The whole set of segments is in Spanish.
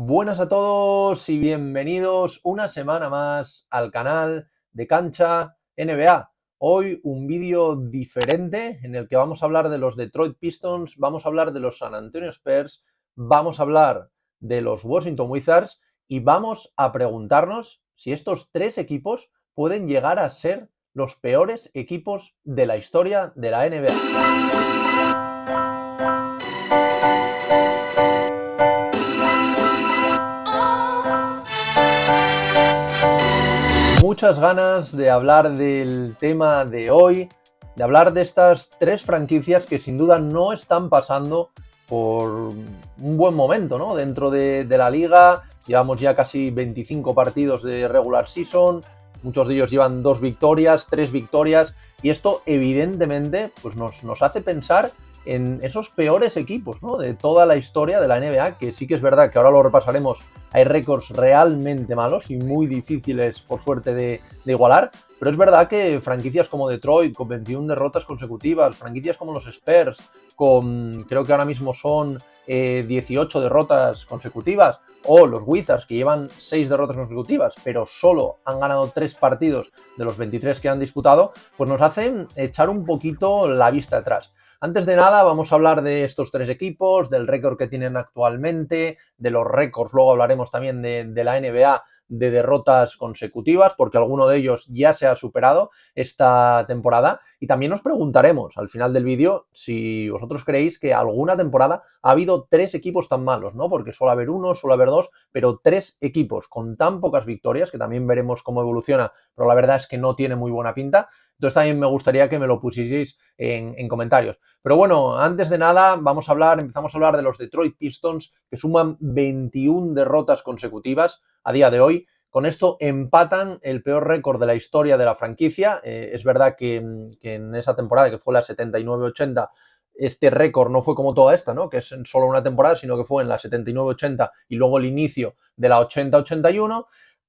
Buenas a todos y bienvenidos una semana más al canal de Cancha NBA. Hoy un vídeo diferente en el que vamos a hablar de los Detroit Pistons, vamos a hablar de los San Antonio Spurs, vamos a hablar de los Washington Wizards y vamos a preguntarnos si estos tres equipos pueden llegar a ser los peores equipos de la historia de la NBA. Muchas ganas de hablar del tema de hoy, de hablar de estas tres franquicias que sin duda no están pasando por un buen momento, ¿no? Dentro de la liga, llevamos ya casi 25 partidos de regular season, muchos de ellos llevan 2 victorias, 3 victorias, y esto evidentemente pues nos hace pensar en esos peores equipos, ¿no? De toda la historia de la NBA, que sí que es verdad que ahora lo repasaremos, hay récords realmente malos y muy difíciles, por suerte, de igualar, pero es verdad que franquicias como Detroit, con 21 derrotas consecutivas, franquicias como los Spurs, con creo que ahora mismo son 18 derrotas consecutivas, o los Wizards, que llevan 6 derrotas consecutivas, pero solo han ganado 3 partidos de los 23 que han disputado, pues nos hacen echar un poquito la vista atrás. Antes de nada, vamos a hablar de estos tres equipos, del récord que tienen actualmente, de los récords, luego hablaremos también de la NBA de derrotas consecutivas, porque alguno de ellos ya se ha superado esta temporada. Y también nos preguntaremos al final del vídeo si vosotros creéis que alguna temporada ha habido tres equipos tan malos, ¿no? Porque suele haber uno, suele haber dos, pero tres equipos con tan pocas victorias, que también veremos cómo evoluciona, pero la verdad es que no tiene muy buena pinta. Entonces también me gustaría que me lo pusieseis en comentarios. Pero bueno, antes de nada, empezamos a hablar de los Detroit Pistons, que suman 21 derrotas consecutivas a día de hoy. Con esto empatan el peor récord de la historia de la franquicia. Es verdad que en esa temporada, que fue la 79-80, este récord no fue como toda esta, ¿no? Que es en solo una temporada, sino que fue en la 79-80 y luego el inicio de la 80-81.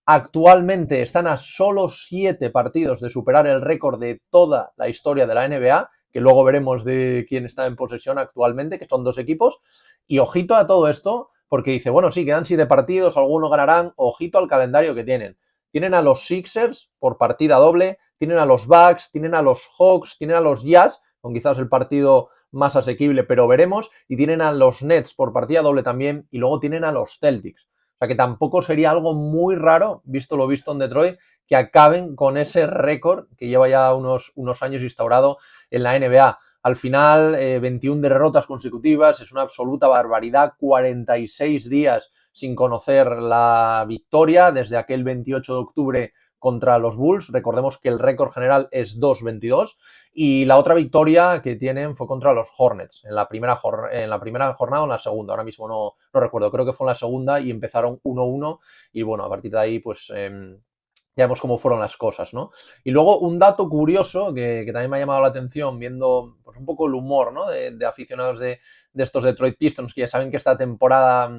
Actualmente están a solo 7 partidos de superar el récord de toda la historia de la NBA, que luego veremos de quién está en posesión actualmente, que son dos equipos. Y ojito a todo esto, porque dice, bueno, sí, quedan 7 partidos, algunos ganarán, ojito al calendario que tienen. Tienen a los Sixers por partida doble, tienen a los Bucks, tienen a los Hawks, tienen a los Jazz, con quizás el partido más asequible, pero veremos, y tienen a los Nets por partida doble también, y luego tienen a los Celtics. O sea que tampoco sería algo muy raro, visto lo visto en Detroit, que acaben con ese récord que lleva ya unos años instaurado en la NBA. Al final, 21 derrotas consecutivas, es una absoluta barbaridad, 46 días sin conocer la victoria desde aquel 28 de octubre contra los Bulls. Recordemos que el récord general es 2-22 y la otra victoria que tienen fue contra los Hornets en la primera jornada o en la segunda, ahora mismo no recuerdo, creo que fue en la segunda y empezaron 1-1 y bueno, a partir de ahí pues ya vemos cómo fueron las cosas, ¿no? Y luego un dato curioso que también me ha llamado la atención viendo pues, un poco el humor, ¿no? De aficionados de estos Detroit Pistons que ya saben que esta temporada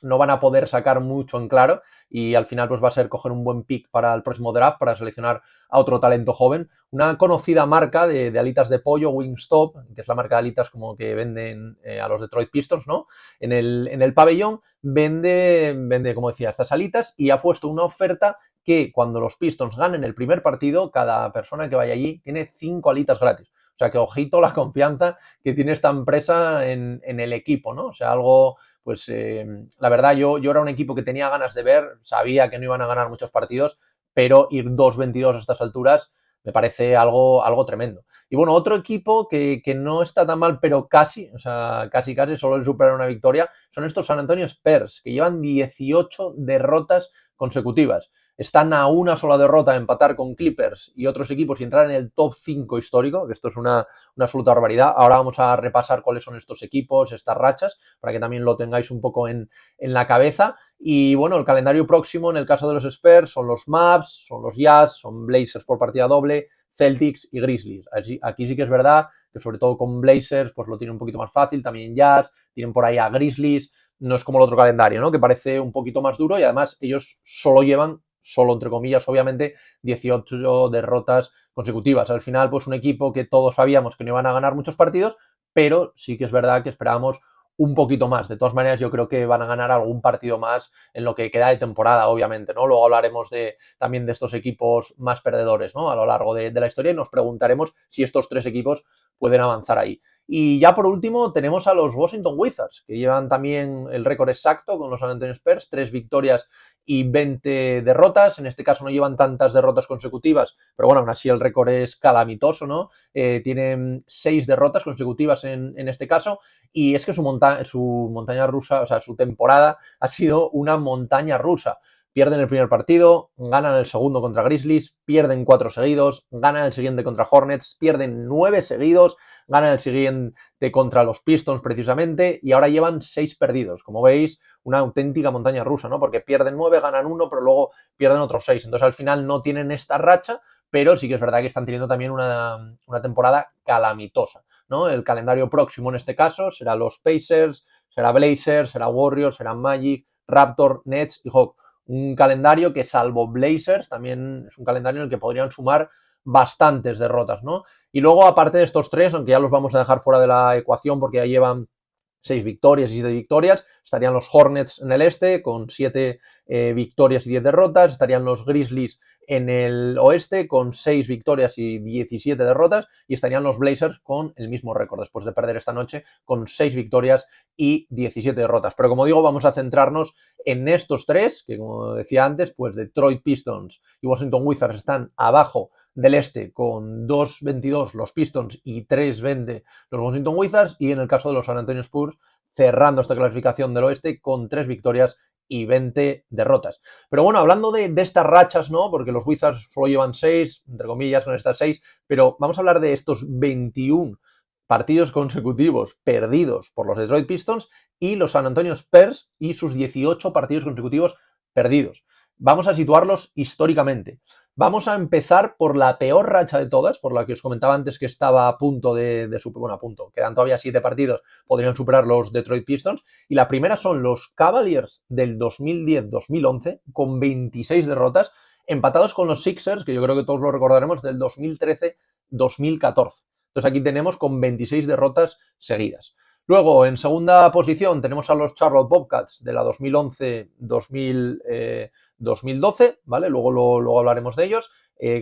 no van a poder sacar mucho en claro y al final pues va a ser coger un buen pick para el próximo draft para seleccionar a otro talento joven. Una conocida marca de alitas de pollo, Wingstop, que es la marca de alitas como que venden a los Detroit Pistons, ¿no? En el pabellón vende, como decía, estas alitas y ha puesto una oferta que cuando los Pistons ganen el primer partido, cada persona que vaya allí tiene 5 alitas gratis. O sea que ojito la confianza que tiene esta empresa en el equipo, ¿no? O sea, algo pues la verdad yo era un equipo que tenía ganas de ver, sabía que no iban a ganar muchos partidos, pero ir 2-22 a estas alturas me parece algo tremendo. Y bueno, otro equipo que no está tan mal, pero casi, o sea, casi, solo el superar una victoria, son estos San Antonio Spurs, que llevan 18 derrotas consecutivas. Están a una sola derrota a empatar con Clippers y otros equipos y entrar en el top 5 histórico, que esto es una absoluta barbaridad. Ahora vamos a repasar cuáles son estos equipos, estas rachas, para que también lo tengáis un poco en la cabeza. Y bueno, el calendario próximo en el caso de los Spurs son los Mavs, son los Jazz, son Blazers por partida doble, Celtics y Grizzlies. Aquí sí que es verdad que sobre todo con Blazers pues lo tienen un poquito más fácil, también Jazz, tienen por ahí a Grizzlies, no es como el otro calendario, ¿no? Que parece un poquito más duro y además ellos solo entre comillas, obviamente, 18 derrotas consecutivas. Al final, pues un equipo que todos sabíamos que no iban a ganar muchos partidos, pero sí que es verdad que esperábamos un poquito más. De todas maneras, yo creo que van a ganar algún partido más en lo que queda de temporada, obviamente, ¿no? Luego hablaremos también de estos equipos más perdedores, ¿no? A lo largo de la historia y nos preguntaremos si estos tres equipos pueden avanzar ahí. Y ya por último tenemos a los Washington Wizards, que llevan también el récord exacto con los San Antonio Spurs, 3 victorias y 20 derrotas. En este caso no llevan tantas derrotas consecutivas, pero bueno, aún así el récord es calamitoso, ¿no? Tienen 6 derrotas consecutivas en este caso, y es que su montaña rusa, o sea, su temporada ha sido una montaña rusa. Pierden el primer partido, ganan el segundo contra Grizzlies, pierden 4 seguidos, ganan el siguiente contra Hornets, pierden 9 seguidos, ganan el siguiente contra los Pistons precisamente y ahora llevan 6 perdidos. Como veis, una auténtica montaña rusa, ¿no? Porque pierden 9, ganan 1, pero luego pierden otros 6. Entonces al final no tienen esta racha, pero sí que es verdad que están teniendo también una temporada calamitosa, ¿no? El calendario próximo en este caso será los Pacers, será Blazers, será Warriors, será Magic, Raptor, Nets y Hawks. Un calendario que salvo Blazers también es un calendario en el que podrían sumar bastantes derrotas, ¿no? Y luego, aparte de estos tres, aunque ya los vamos a dejar fuera de la ecuación porque ya llevan 6 victorias y 7 victorias, estarían los Hornets en el este con 7 victorias y 10 derrotas, estarían los Grizzlies en el oeste con 6 victorias y 17 derrotas y estarían los Blazers con el mismo récord después de perder esta noche con 6 victorias y 17 derrotas. Pero como digo, vamos a centrarnos en estos tres, que como decía antes, pues Detroit Pistons y Washington Wizards están abajo del este con 2-22 los Pistons y 3-20 los Washington Wizards, y en el caso de los San Antonio Spurs cerrando esta clasificación del oeste con 3 victorias y 20 derrotas. Pero bueno, hablando de estas rachas, ¿no? Porque los Wizards solo llevan 6, entre comillas, con estas 6, pero vamos a hablar de estos 21 partidos consecutivos perdidos por los Detroit Pistons y los San Antonio Spurs y sus 18 partidos consecutivos perdidos. Vamos a situarlos históricamente. Vamos a empezar por la peor racha de todas, por la que os comentaba antes que estaba a punto de superar, bueno, a punto, quedan todavía 7 partidos, podrían superar los Detroit Pistons, y la primera son los Cavaliers del 2010-2011, con 26 derrotas, empatados con los Sixers, que yo creo que todos lo recordaremos, del 2013-2014. Entonces aquí tenemos con 26 derrotas seguidas. Luego, en segunda posición, tenemos a los Charlotte Bobcats de la 2011-2012, ¿vale? Luego hablaremos de ellos.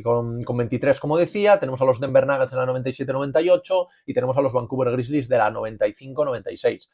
Con 23, como decía, tenemos a los Denver Nuggets de la 97-98 y tenemos a los Vancouver Grizzlies de la 95-96.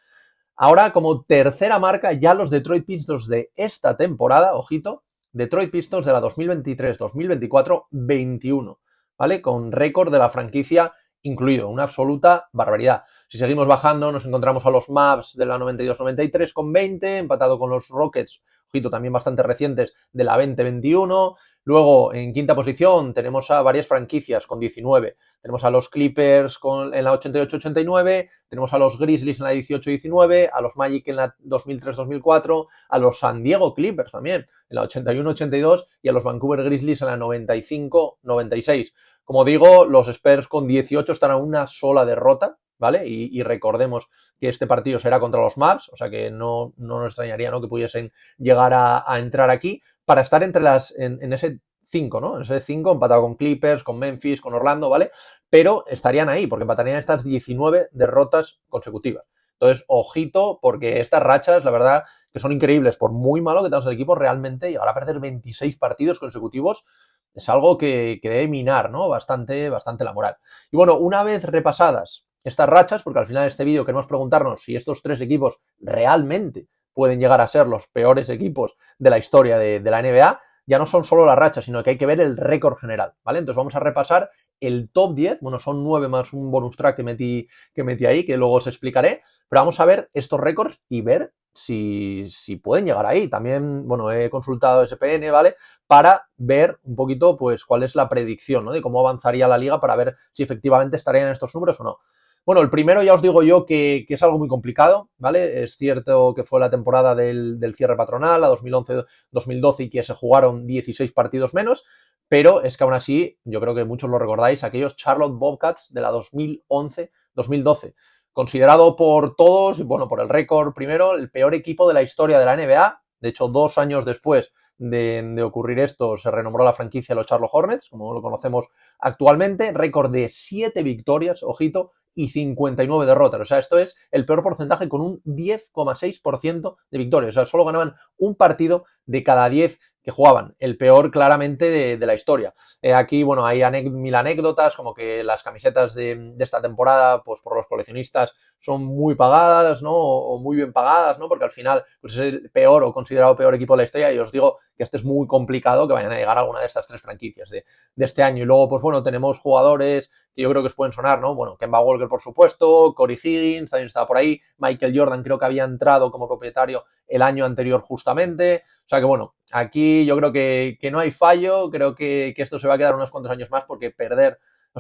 Ahora, como tercera marca, ya los Detroit Pistons de esta temporada, ojito, Detroit Pistons de la 2023-2024, 21, ¿vale? Con récord de la franquicia incluido, una absoluta barbaridad. Si seguimos bajando, nos encontramos a los Mavs de la 92-93 con 20, empatado con los Rockets, ojito, también bastante recientes, de la 20-21. Luego, en quinta posición, tenemos a varias franquicias con 19. Tenemos a los Clippers en la 88-89, tenemos a los Grizzlies en la 18-19, a los Magic en la 2003-2004, a los San Diego Clippers también en la 81-82 y a los Vancouver Grizzlies en la 95-96. Como digo, los Spurs con 18 están a una sola derrota, ¿vale? Y recordemos que este partido será contra los Mavs, o sea que no nos extrañaría, ¿no?, que pudiesen llegar a entrar aquí para estar entre en ese 5, ¿no? En ese 5 empatado con Clippers, con Memphis, con Orlando, ¿vale? Pero estarían ahí porque empatarían estas 19 derrotas consecutivas. Entonces, ojito, porque estas rachas, la verdad, que son increíbles. Por muy malo que tengas el equipo, realmente llegar a perder 26 partidos consecutivos es algo que debe minar, ¿no? Bastante la moral. Y bueno, una vez repasadas estas rachas, porque al final de este vídeo queremos preguntarnos si estos tres equipos realmente pueden llegar a ser los peores equipos de la historia de la NBA, ya no son solo las rachas, sino que hay que ver el récord general, ¿vale? Entonces vamos a repasar el top 10, bueno, son 9 más un bonus track que metí ahí, que luego os explicaré, pero vamos a ver estos récords y ver si pueden llegar ahí. También, bueno, he consultado SPN, ¿vale?, para ver un poquito, pues, cuál es la predicción, ¿no?, de cómo avanzaría la liga para ver si efectivamente estarían en estos números o no. Bueno, el primero ya os digo yo que es algo muy complicado, ¿vale? Es cierto que fue la temporada del cierre patronal, a 2011-2012, y que se jugaron 16 partidos menos, pero es que aún así, yo creo que muchos lo recordáis, aquellos Charlotte Bobcats de la 2011-2012, considerado por todos, bueno, por el récord primero, el peor equipo de la historia de la NBA. De hecho, 2 años después de ocurrir esto, se renombró la franquicia los Charlotte Hornets, como lo conocemos actualmente, récord de 7 victorias, ojito, y 59 derrotas. O sea, esto es el peor porcentaje con un 10,6% de victorias. O sea, solo ganaban un partido de cada 10 que jugaban, el peor claramente de la historia. Aquí, bueno, hay mil anécdotas, como que las camisetas de esta temporada, pues por los coleccionistas, son muy pagadas, ¿no? O muy bien pagadas, ¿no? Porque al final, pues es el peor o considerado peor equipo de la historia y os digo que este es muy complicado que vayan a llegar a alguna de estas tres franquicias de este año. Y luego, pues bueno, tenemos jugadores que yo creo que os pueden sonar, ¿no? Bueno, Kemba Walker, por supuesto, Corey Higgins también estaba por ahí, Michael Jordan creo que había entrado como propietario el año anterior justamente. O sea que bueno, aquí yo creo que no hay fallo, creo que esto se va a quedar unos cuantos años más porque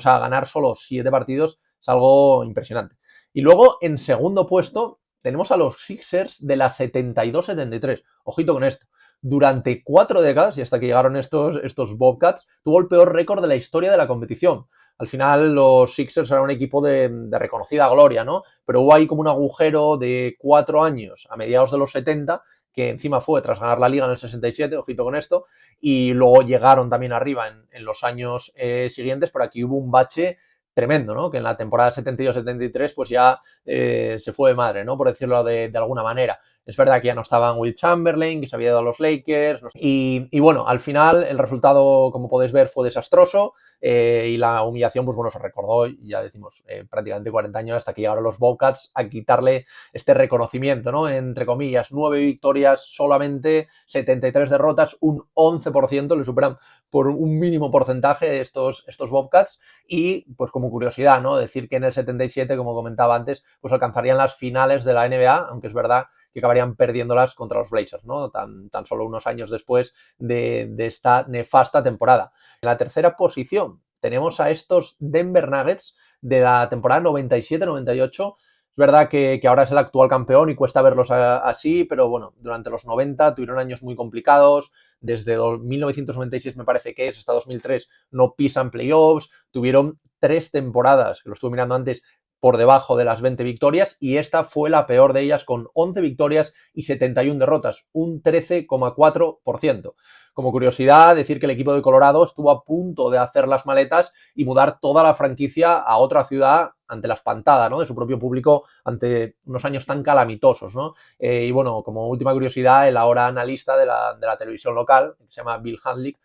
ganar solo 7 partidos es algo impresionante. Y luego, en segundo puesto, tenemos a los Sixers de la 72-73. Ojito con esto. Durante 4 décadas, y hasta que llegaron estos Bobcats, tuvo el peor récord de la historia de la competición. Al final, los Sixers eran un equipo de reconocida gloria, ¿no? Pero hubo ahí como un agujero de 4 años, a mediados de los 70, que encima fue tras ganar la liga en el 67, ojito con esto, y luego llegaron también arriba en los años siguientes, pero aquí hubo un bache tremendo, ¿no? Que en la temporada 72-73 pues ya se fue de madre, ¿no? Por decirlo de alguna manera. Es verdad que ya no estaban Will Chamberlain, que se había ido a los Lakers. Y bueno, al final el resultado, como podéis ver, fue desastroso. Y la humillación, pues bueno, se recordó, ya decimos, prácticamente 40 años hasta que llegaron los Bobcats a quitarle este reconocimiento, ¿no? Entre comillas, 9 victorias solamente, 73 derrotas, un 11%, le superan por un mínimo porcentaje estos Bobcats. Y pues como curiosidad, ¿no? Decir que en el 77, como comentaba antes, pues alcanzarían las finales de la NBA, aunque es verdad que acabarían perdiéndolas contra los Blazers, ¿no? Tan solo unos años después de esta nefasta temporada. En la tercera posición tenemos a estos Denver Nuggets de la temporada 97-98. Es verdad que ahora es el actual campeón y cuesta verlos así, pero bueno, durante los 90 tuvieron años muy complicados. Desde 1996 me parece que es, hasta 2003 no pisan playoffs. Tuvieron 3 temporadas, que lo estuve mirando antes, por debajo de las 20 victorias y esta fue la peor de ellas con 11 victorias y 71 derrotas, un 13,4%. Como curiosidad, decir que el equipo de Colorado estuvo a punto de hacer las maletas y mudar toda la franquicia a otra ciudad ante la espantada, ¿no? De su propio público ante unos años tan calamitosos, ¿no? Y bueno, como última curiosidad, el ahora analista de la televisión local, que se llama Bill Handlick,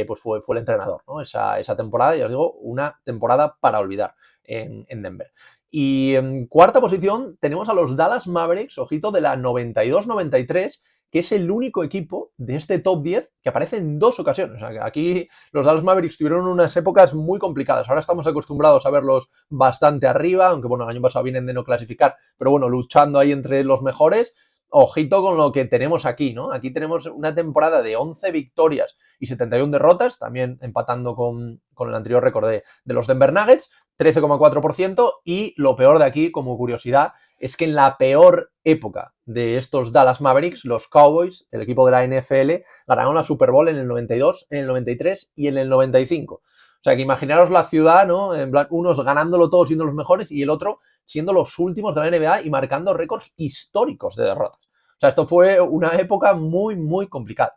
pues fue el entrenador, ¿no? Esa temporada, ya os digo, una temporada para olvidar en Denver. Y en cuarta posición tenemos a los Dallas Mavericks, ojito, de la 92-93, que es el único equipo de este top 10 que aparece en 2 ocasiones. O sea, que aquí los Dallas Mavericks tuvieron unas épocas muy complicadas. Ahora estamos acostumbrados a verlos bastante arriba, aunque bueno, el año pasado vienen de no clasificar, pero bueno, luchando ahí entre los mejores. Ojito con lo que tenemos aquí, ¿no? Aquí tenemos una temporada de 11 victorias y 71 derrotas, también empatando con el anterior récord de los Denver Nuggets, 13,4%, y lo peor de aquí, como curiosidad, es que en la peor época de estos Dallas Mavericks, los Cowboys, el equipo de la NFL, ganaron la Super Bowl en el 92, en el 93 y en el 95. O sea, que imaginaros la ciudad, ¿no? En plan, unos ganándolo todo siendo los mejores y el otro siendo los últimos de la NBA y marcando récords históricos de derrotas. O sea, esto fue una época muy, muy complicada.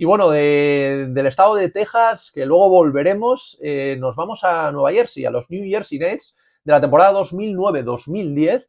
Y bueno, del estado de Texas, que luego volveremos, nos vamos a Nueva Jersey, a los New Jersey Nets de la temporada 2009-2010.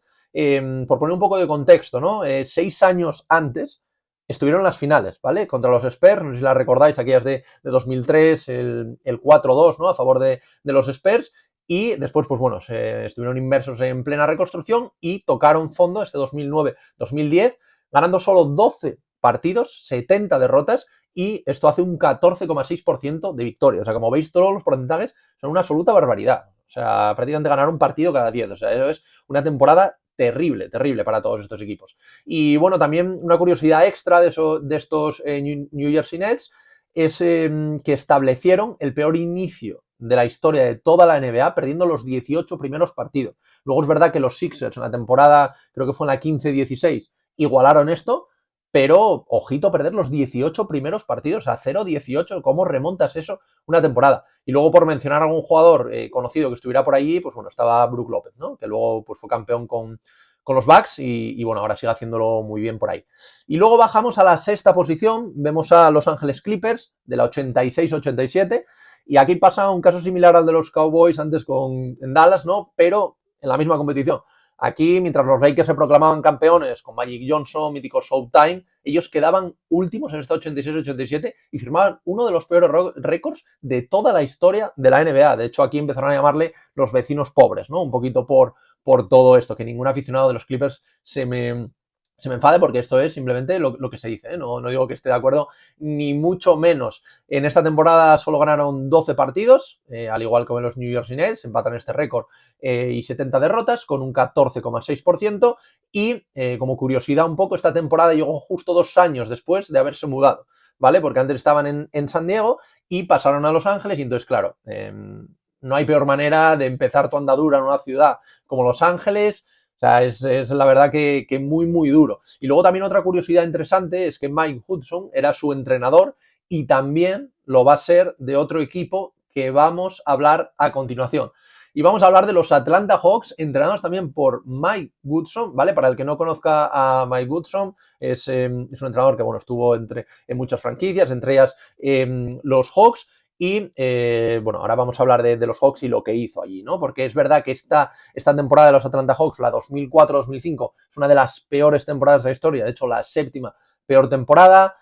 Por poner un poco de contexto, ¿no? 6 años antes estuvieron en las finales, ¿vale? Contra los Spurs, no sé si las recordáis, aquellas de 2003, el 4-2, ¿no? A favor de los Spurs. Y después, pues bueno, estuvieron inmersos en plena reconstrucción y tocaron fondo este 2009-2010, ganando solo 12 partidos, 70 derrotas, y esto hace un 14,6% de victoria. O sea, como veis, todos los porcentajes son una absoluta barbaridad. O sea, prácticamente ganar un partido cada 10. O sea, eso es una temporada terrible, terrible para todos estos equipos. Y bueno, también una curiosidad extra de estos New Jersey Nets es que establecieron el peor inicio de la historia de toda la NBA, perdiendo los 18 primeros partidos. Luego es verdad que los Sixers en la temporada, creo que fue en la 15-16, igualaron esto, pero ojito perder los 18 primeros partidos, a 0-18, ¿cómo remontas eso una temporada? Y luego, por mencionar a algún jugador conocido que estuviera por allí, pues bueno, estaba Brook López, ¿no? Que luego pues, fue campeón con los Bucks y bueno, ahora sigue haciéndolo muy bien por ahí. Y luego bajamos a la sexta posición, vemos a Los Ángeles Clippers de la 86-87, y aquí pasa un caso similar al de los Cowboys antes en Dallas, ¿no? Pero en la misma competición. Aquí, mientras los Lakers se proclamaban campeones con Magic Johnson, mítico Showtime, ellos quedaban últimos en esta 86-87 y firmaban uno de los peores récords de toda la historia de la NBA. De hecho, aquí empezaron a llamarle los vecinos pobres, ¿no? Un poquito por todo esto, que ningún aficionado de los Clippers se me enfade porque esto es simplemente lo que se dice, ¿eh? No digo que esté de acuerdo ni mucho menos. En esta temporada solo ganaron 12 partidos, al igual que los New York Nets, empatan este récord y 70 derrotas con un 14,6%. Y como curiosidad un poco, esta temporada llegó justo 2 años después de haberse mudado, ¿vale? Porque antes estaban en San Diego y pasaron a Los Ángeles y entonces, claro, no hay peor manera de empezar tu andadura en una ciudad como Los Ángeles. O sea, es la verdad que muy, muy duro. Y luego también otra curiosidad interesante es que Mike Hudson era su entrenador y también lo va a ser de otro equipo que vamos a hablar a continuación. Y vamos a hablar de los Atlanta Hawks, entrenados también por Mike Woodson, ¿vale? Para el que no conozca a Mike Woodson, es un entrenador que, bueno, estuvo en muchas franquicias, entre ellas los Hawks. Y bueno, ahora vamos a hablar de los Hawks y lo que hizo allí, ¿no? Porque es verdad que esta temporada de los Atlanta Hawks, la 2004-2005, es una de las peores temporadas de la historia, de hecho la séptima peor temporada,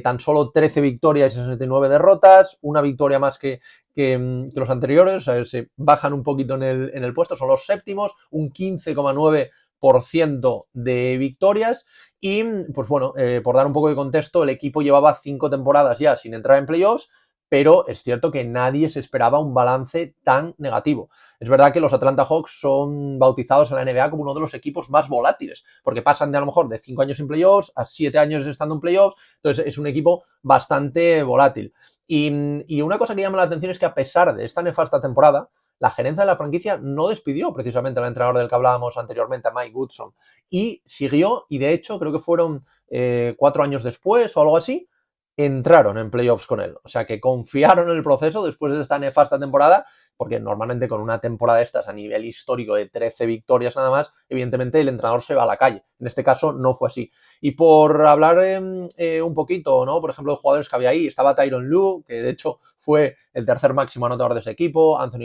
tan solo 13 victorias y 69 derrotas, una victoria más que los anteriores, o sea, se bajan un poquito en el puesto, son los séptimos, un 15,9% de victorias. Y pues bueno, por dar un poco de contexto, el equipo llevaba 5 temporadas ya sin entrar en playoffs, pero es cierto que nadie se esperaba un balance tan negativo. Es verdad que los Atlanta Hawks son bautizados en la NBA como uno de los equipos más volátiles, porque pasan de a lo mejor de 5 años sin playoffs a 7 años estando en playoffs, entonces es un equipo bastante volátil. Y una cosa que llama la atención es que a pesar de esta nefasta temporada, la gerencia de la franquicia no despidió precisamente al entrenador del que hablábamos anteriormente, a Mike Woodson, y siguió, y de hecho creo que fueron 4 años después o algo así, entraron en playoffs con él. O sea que confiaron en el proceso después de esta nefasta temporada, porque normalmente con una temporada de estas a nivel histórico de 13 victorias nada más, evidentemente el entrenador se va a la calle. En este caso no fue así. Y por hablar un poquito, ¿no? Por ejemplo, de jugadores que había ahí, estaba Tyronn Lue, que de hecho fue el tercer máximo anotador de ese equipo, Anton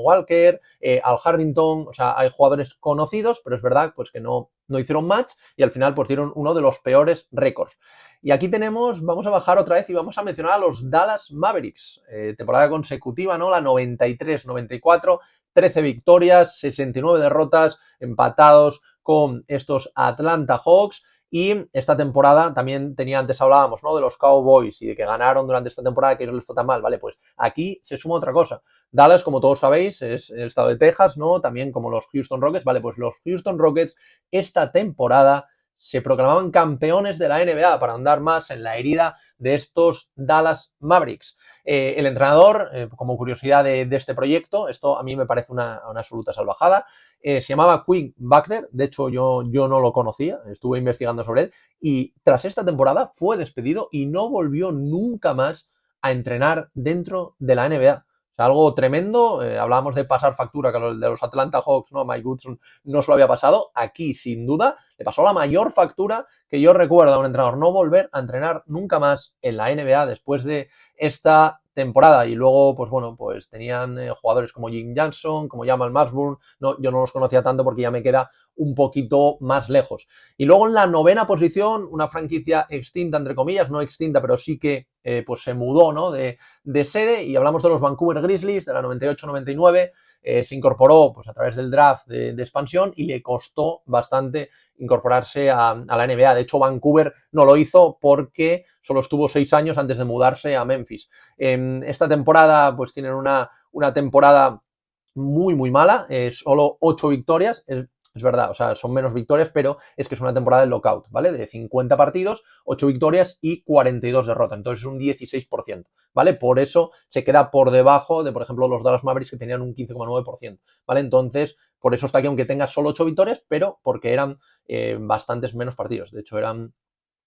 Walker, Al Harrington, o sea, hay jugadores conocidos, pero es verdad pues que no hicieron match y al final pues dieron uno de los peores récords. Y aquí vamos a bajar otra vez y vamos a mencionar a los Dallas Mavericks. Temporada consecutiva, ¿no? La 93-94, 13 victorias, 69 derrotas, empatados con estos Atlanta Hawks. Y esta temporada también antes hablábamos, ¿no? De los Cowboys y de que ganaron durante esta temporada, que ellos les fue tan mal, ¿vale? Pues aquí se suma otra cosa. Dallas, como todos sabéis, es el estado de Texas, ¿no? También como los Houston Rockets, ¿vale? Pues los Houston Rockets esta temporada se proclamaban campeones de la NBA para andar más en la herida de estos Dallas Mavericks. El entrenador, como curiosidad de este proyecto, esto a mí me parece una absoluta salvajada, se llamaba Quinn Buckner, de hecho yo no lo conocía, estuve investigando sobre él, y tras esta temporada fue despedido y no volvió nunca más a entrenar dentro de la NBA. O sea, algo tremendo, hablábamos de pasar factura, que de los Atlanta Hawks, ¿no? Mike Woodson no se lo había pasado, aquí sin duda le pasó la mayor factura que yo recuerdo a un entrenador, no volver a entrenar nunca más en la NBA después de esta temporada. Y luego, pues bueno, pues tenían jugadores como Jim Johnson, como Jamal Mashburn, no, yo no los conocía tanto porque ya me queda un poquito más lejos. Y luego en la 9ª posición, una franquicia extinta, entre comillas, no extinta, pero sí que pues se mudó, ¿no? de sede, y hablamos de los Vancouver Grizzlies de la 98-99, se incorporó pues a través del draft de expansión y le costó bastante incorporarse a la NBA. De hecho, Vancouver no lo hizo porque solo estuvo 6 años antes de mudarse a Memphis. En esta temporada pues tienen una temporada muy, muy mala, solo 8 victorias, es verdad, o sea, son menos victorias, pero es que es una temporada de lockout, ¿vale? De 50 partidos, 8 victorias y 42 derrotas, entonces es un 16%, ¿vale? Por eso se queda por debajo de, por ejemplo, los Dallas Mavericks, que tenían un 15,9%, ¿vale? Entonces, por eso está aquí, aunque tenga solo 8 victorias, pero porque eran bastantes menos partidos, de hecho eran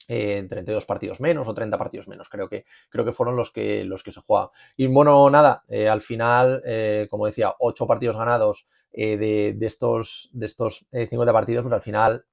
32 partidos menos o 30 partidos menos, creo que fueron los que se jugaban. Y bueno, nada, al final, como decía, 8 partidos ganados de estos 50 partidos, pues al final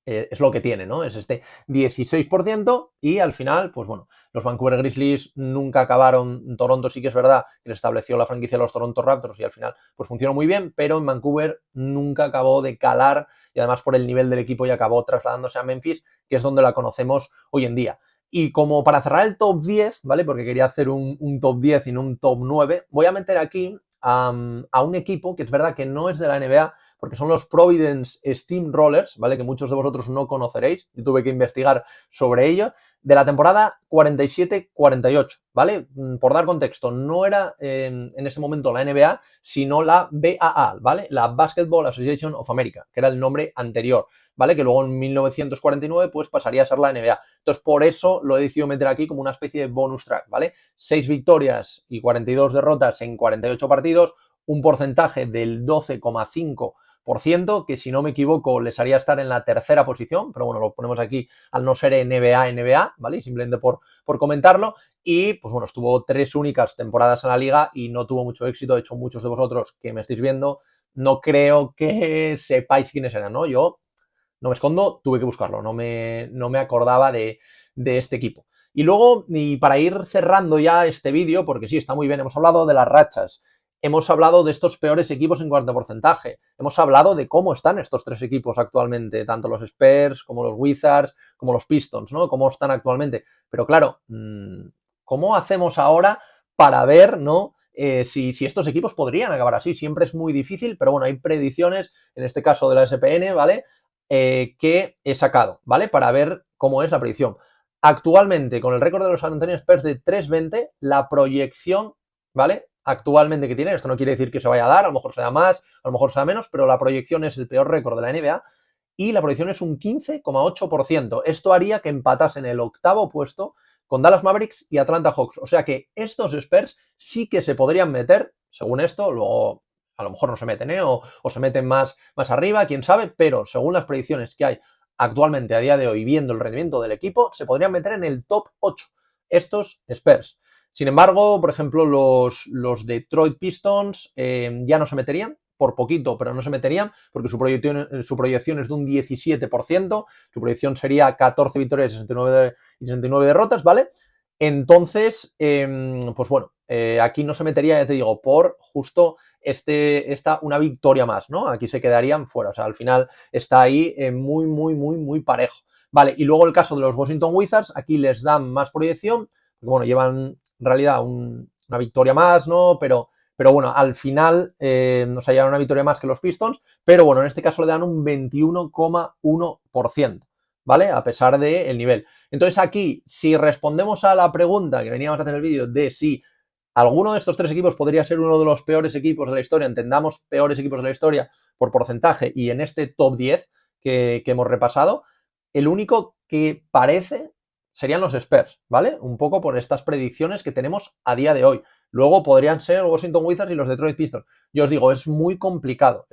es lo que tiene, ¿no? Es este 16% y al final, pues bueno, los Vancouver Grizzlies nunca acabaron. Toronto sí que es verdad que les estableció la franquicia de los Toronto Raptors y al final pues funcionó muy bien, pero en Vancouver nunca acabó de calar y además por el nivel del equipo y acabó trasladándose a Memphis, que es donde la conocemos hoy en día. Y como para cerrar el top 10, ¿vale? Porque quería hacer un top 10 y no un top 9, voy a meter aquí a un equipo que es verdad que no es de la NBA, porque son los Providence Steamrollers, ¿vale? Que muchos de vosotros no conoceréis. Yo tuve que investigar sobre ello. De la temporada 47-48, ¿vale? Por dar contexto, no era en ese momento la NBA, sino la BAA, ¿vale? La Basketball Association of America, que era el nombre anterior, ¿vale? Que luego en 1949 pues pasaría a ser la NBA. Entonces, por eso lo he decidido meter aquí como una especie de bonus track, ¿vale? 6 victorias y 42 derrotas en 48 partidos, un porcentaje del 12,5%, que si no me equivoco les haría estar en la tercera posición, pero bueno, lo ponemos aquí al no ser NBA, ¿vale? Simplemente por comentarlo. Y pues bueno, estuvo 3 únicas temporadas en la liga y no tuvo mucho éxito. De hecho, muchos de vosotros que me estáis viendo, no creo que sepáis quiénes eran, ¿no? Yo no me escondo, tuve que buscarlo, no me acordaba de este equipo. Y luego, y para ir cerrando ya este vídeo, porque sí, está muy bien, hemos hablado de las rachas, hemos hablado de estos peores equipos en cuanto a porcentaje, hemos hablado de cómo están estos 3 equipos actualmente, tanto los Spurs como los Wizards, como los Pistons, ¿no? Cómo están actualmente. Pero claro, ¿cómo hacemos ahora para ver, ¿no? Si estos equipos podrían acabar así. Siempre es muy difícil, pero bueno, hay predicciones, en este caso de la SPN, ¿vale? Que he sacado, ¿vale? Para ver cómo es la predicción. Actualmente, con el récord de los San Antonio Spurs de 3-20, la proyección, ¿vale? Actualmente que tiene, esto no quiere decir que se vaya a dar, a lo mejor sea más, a lo mejor sea menos, pero la proyección es el peor récord de la NBA y la proyección es un 15,8%. Esto haría que empatasen el octavo puesto con Dallas Mavericks y Atlanta Hawks. O sea que estos Spurs sí que se podrían meter, según esto, luego a lo mejor no se meten, ¿eh? O se meten más arriba, quién sabe, pero según las predicciones que hay actualmente a día de hoy, viendo el rendimiento del equipo, se podrían meter en el top 8 estos Spurs. Sin embargo, por ejemplo, los Detroit Pistons ya no se meterían, por poquito, pero no se meterían, porque su proyección es de un 17%, su proyección sería 14 victorias y 69 derrotas, ¿vale? Entonces, pues bueno, aquí no se metería, ya te digo, por justo una victoria más, ¿no? Aquí se quedarían fuera, o sea, al final está ahí muy parejo. Vale, y luego el caso de los Washington Wizards, aquí les dan más proyección, porque bueno, llevan en realidad una victoria más, ¿no? Pero bueno, al final nos llevan una victoria más que los Pistons, pero bueno, en este caso le dan un 21,1%, ¿vale? A pesar del nivel. Entonces aquí, si respondemos a la pregunta que veníamos a hacer en el vídeo de si alguno de estos 3 equipos podría ser uno de los peores equipos de la historia, entendamos peores equipos de la historia por porcentaje, y en este top 10 que hemos repasado, el único que parece serían los Spurs, ¿vale? Un poco por estas predicciones que tenemos a día de hoy. Luego podrían ser Washington Wizards y los Detroit Pistons. Yo os digo, es muy complicado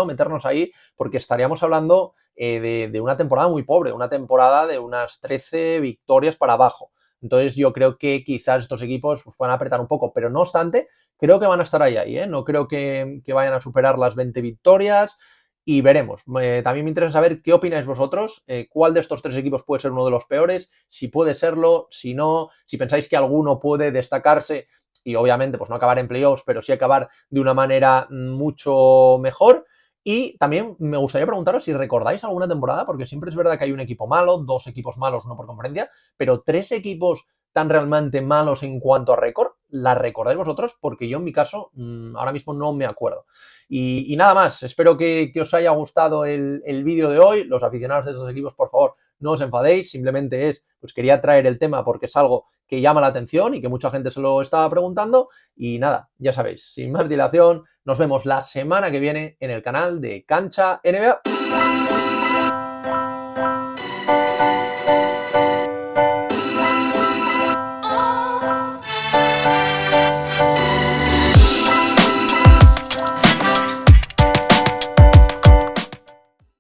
meternos ahí porque estaríamos hablando de una temporada muy pobre, una temporada de unas 13 victorias para abajo. Entonces yo creo que quizás estos equipos pues, puedan apretar un poco, pero no obstante, creo que van a estar ahí, ¿eh? No creo que vayan a superar las 20 victorias y veremos. También me interesa saber qué opináis vosotros, cuál de estos 3 equipos puede ser uno de los peores, si puede serlo, si no, si pensáis que alguno puede destacarse y obviamente pues no acabar en playoffs, pero sí acabar de una manera mucho mejor. Y también me gustaría preguntaros si recordáis alguna temporada, porque siempre es verdad que hay un equipo malo, 2 equipos malos, no por conferencia, pero 3 equipos tan realmente malos en cuanto a récord, ¿la recordáis vosotros? Porque yo en mi caso ahora mismo no me acuerdo. Y nada más, espero que os haya gustado el vídeo de hoy. Los aficionados de estos equipos, por favor, no os enfadéis, simplemente pues quería traer el tema porque es algo que llama la atención y que mucha gente se lo estaba preguntando. Y nada, ya sabéis, sin más dilación, nos vemos la semana que viene en el canal de Cancha NBA.